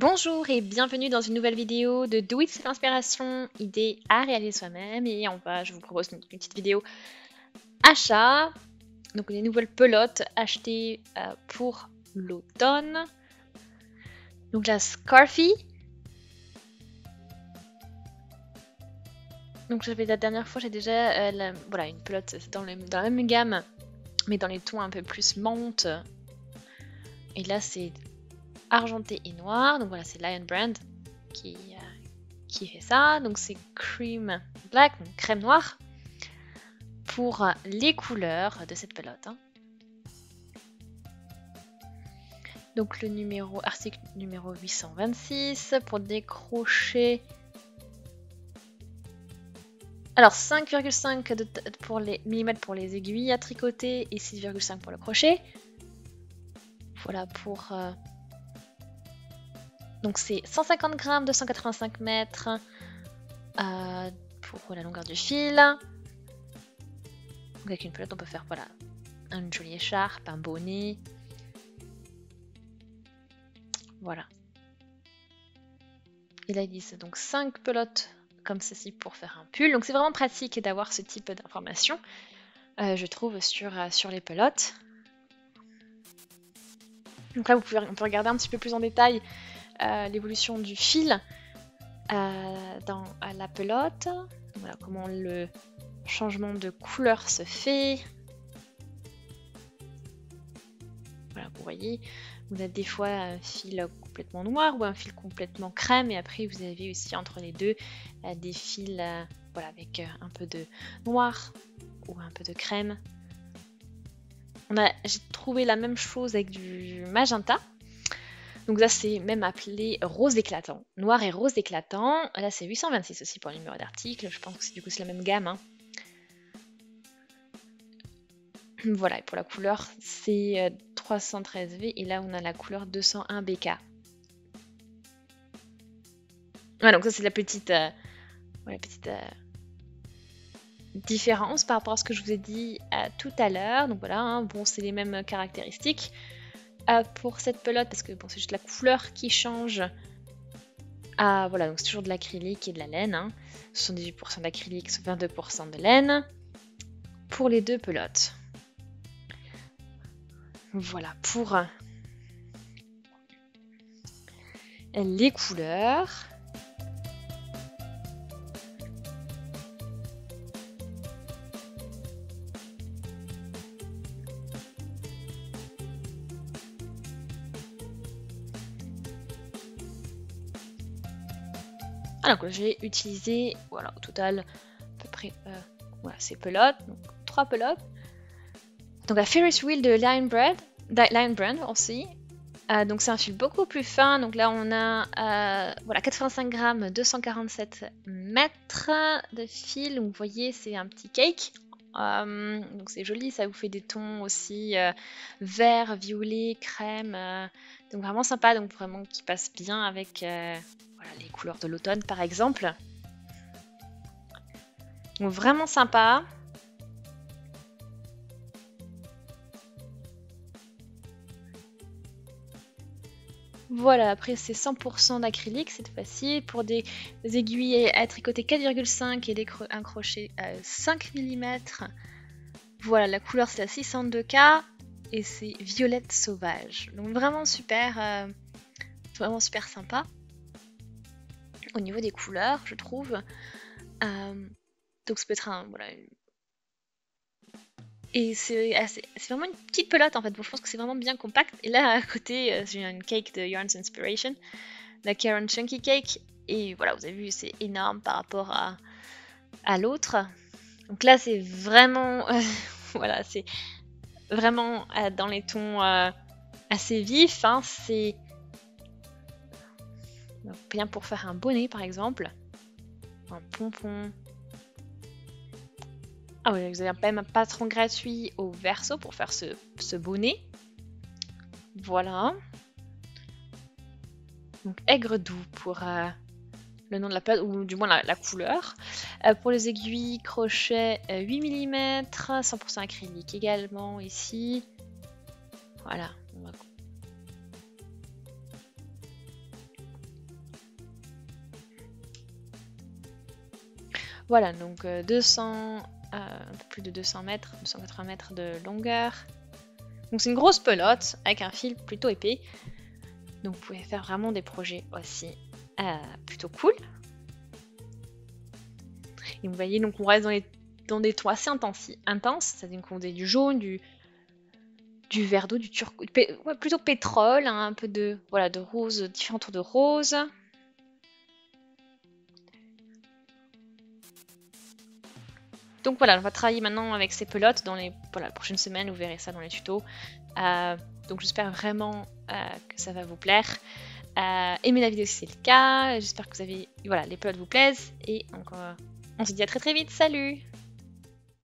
Bonjour et bienvenue dans une nouvelle vidéo de Do It, c'est l'inspiration, idée à réaliser soi-même. Et je vous propose une petite vidéo achat. Donc des nouvelles pelotes achetées pour l'automne. Donc la Scarfie. Donc j'avais la dernière fois, j'ai déjà une pelote dans la même gamme, mais dans les tons un peu plus menthe. Et là c'est argenté et noir. Donc voilà, c'est Lion Brand qui fait ça. Donc c'est Cream Black, donc crème noire, pour les couleurs de cette pelote. Donc le article numéro 826 pour décrocher. Alors 5,5 pour les millimètres pour les aiguilles à tricoter et 6,5 pour le crochet. Voilà pour. Donc c'est 150 grammes, 285 mètres pour la longueur du fil. Donc avec une pelote, on peut faire une jolie écharpe, un bonnet. Voilà. Et là ils disent donc 5 pelotes comme ceci pour faire un pull. Donc c'est vraiment pratique d'avoir ce type d'informations, je trouve, sur les pelotes. Donc là on peut regarder un petit peu plus en détail l'évolution du fil dans la pelote. Donc, voilà comment le changement de couleur se fait. Voilà, vous voyez, vous avez des fois un fil complètement noir ou un fil complètement crème, et après vous avez aussi entre les deux des fils avec un peu de noir ou un peu de crème. J'ai trouvé la même chose avec du magenta. Donc là c'est même appelé rose éclatant, noir et rose éclatant. Là c'est 826 aussi pour le numéro d'article. Je pense que c'est la même gamme. Voilà, et pour la couleur c'est 313V et là on a la couleur 201BK. Voilà, donc ça c'est la petite différence par rapport à ce que je vous ai dit tout à l'heure. Donc voilà, bon, c'est les mêmes caractéristiques pour cette pelote parce que bon, c'est juste la couleur qui change. Voilà, donc c'est toujours de l'acrylique et de la laine. 78% d'acrylique, 22% de laine pour les deux pelotes. Voilà pour les couleurs. Alors que j'ai utilisé, voilà, au total à peu près ces pelotes, donc 3 pelotes. Donc la Ferris Wheel de Lion Brand aussi. Donc c'est un fil beaucoup plus fin. Donc là on a 85 grammes, 247 mètres de fil. Donc vous voyez, c'est un petit cake. Donc c'est joli, ça vous fait des tons aussi vert, violet, crème. Donc vraiment sympa, donc vraiment qui passe bien avec les couleurs de l'automne par exemple. Donc vraiment sympa. Voilà, après c'est 100% d'acrylique cette fois-ci pour des aiguilles à tricoter 4,5 et un crochet 5 mm. Voilà, la couleur c'est la 602K et c'est violette sauvage. Donc vraiment super sympa au niveau des couleurs, je trouve. Donc ça peut être et c'est vraiment une petite pelote en fait. Bon, je pense que c'est vraiment bien compact. Et là à côté, j'ai une cake de Yarns Inspiration, la Karen Chunky Cake. Et voilà, vous avez vu, c'est énorme par rapport à l'autre. Donc là, c'est vraiment, voilà, c'est vraiment dans les tons assez vifs. C'est bien pour faire un bonnet par exemple, un pompon. Ah oui, vous avez même un patron gratuit au verso pour faire ce bonnet. Voilà. Donc aigre doux pour le nom de la pelote, ou du moins la couleur. Pour les aiguilles, crochet 8 mm, 100% acrylique également ici. Voilà. Voilà, donc 200, un peu plus de 200 mètres, 280 mètres de longueur. Donc c'est une grosse pelote avec un fil plutôt épais. Donc vous pouvez faire vraiment des projets aussi plutôt cool. Et vous voyez, donc on reste dans des tons assez intenses, c'est-à-dire qu'on a du jaune, du vert d'eau, du turquoise, ouais, plutôt pétrole, hein, un peu de, voilà, de rose, différents tons de rose. Donc voilà, on va travailler maintenant avec ces pelotes dans les prochaines semaines, vous verrez ça dans les tutos. Donc j'espère vraiment que ça va vous plaire. Aimez la vidéo si c'est le cas, j'espère que les pelotes vous plaisent, et donc on se dit à très très vite, salut!